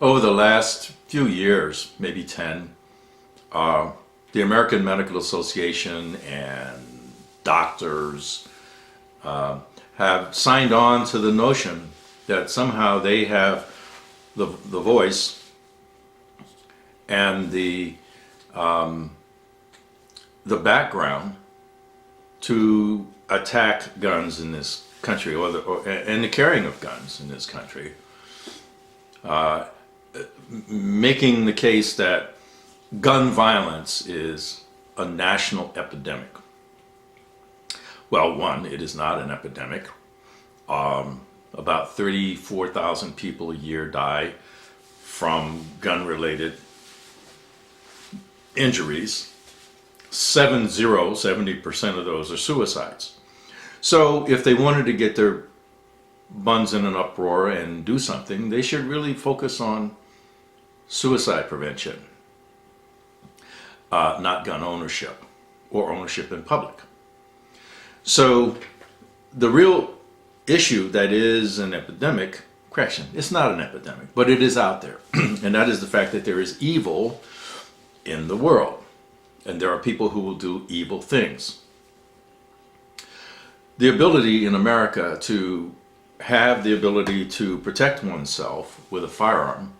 over the last few years, maybe 10, the American Medical Association and doctors have signed on to the notion that somehow they have the voice and the background to attack guns in this country, and the carrying of guns in this country, making the case that gun violence is a national epidemic. Well, one, it is not an epidemic. About 34,000 people a year die from gun-related injuries. 70% of those are suicides. So if they wanted to get their buns in an uproar and do something, they should really focus on suicide prevention, not gun ownership or ownership in public. So the real issue that is an epidemic, correction, it's not an epidemic, but it is out there. And that is the fact that there is evil in the world. And there are people who will do evil things. The ability in America to have the ability to protect oneself with a firearm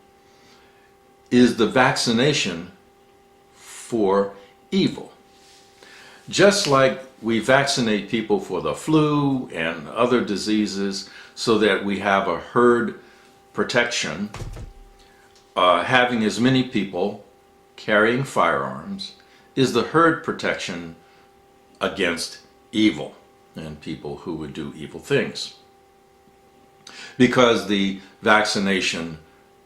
is the vaccination for evil. Just like we vaccinate people for the flu and other diseases so that we have a herd protection, having as many people carrying firearms is the herd protection against evil and people who would do evil things. Because the vaccination,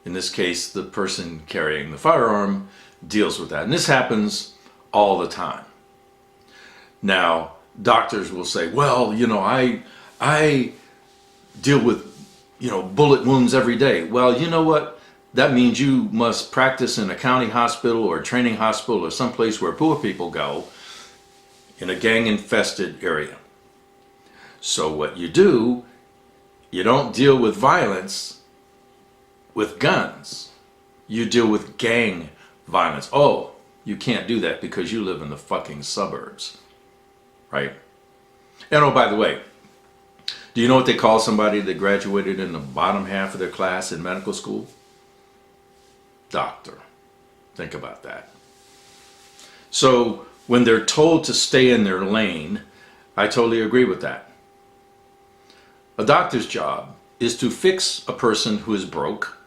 in this case the person carrying the firearm, deals with that. And this happens all the time. Now, doctors will say, well, you know, I deal with, you know, bullet wounds every day. Well, you know what? That means you must practice in a county hospital or a training hospital or someplace where poor people go in a gang-infested area. So what you do, you don't deal with violence with guns. You deal with gang violence. Oh, you can't do that because you live in the fucking suburbs. Right? And oh, by the way, do you know what they call somebody that graduated in the bottom half of their class in medical school? Doctor. Think about that. So when they're told to stay in their lane, I totally agree with that. A doctor's job is to fix a person who is broke,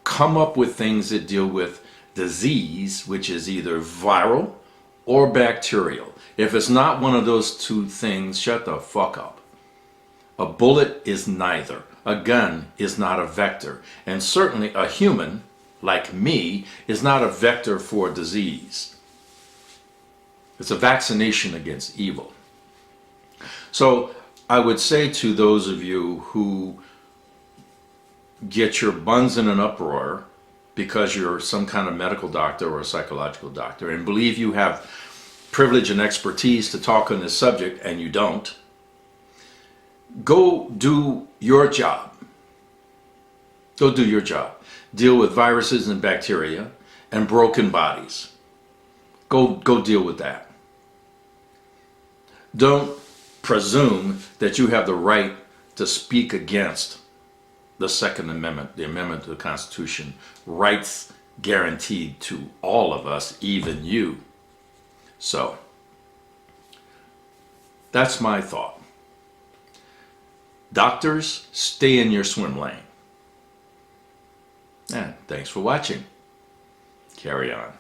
come up with things that deal with disease, which is either viral or bacterial. If it's not one of those two things, shut the fuck up. A bullet is neither. A gun is not a vector. And certainly a human, like me, is not a vector for disease. It's a vaccination against evil. So I would say to those of you who get your buns in an uproar because you're some kind of medical doctor or a psychological doctor and believe you have privilege and expertise to talk on this subject, and you don't, go do your job. Go do your job. Deal with viruses and bacteria and broken bodies. Go deal with that. Don't presume that you have the right to speak against the Second Amendment, the amendment to the Constitution, rights guaranteed to all of us, even you. So, that's my thought. Doctors, stay in your swim lane. And thanks for watching. Carry on.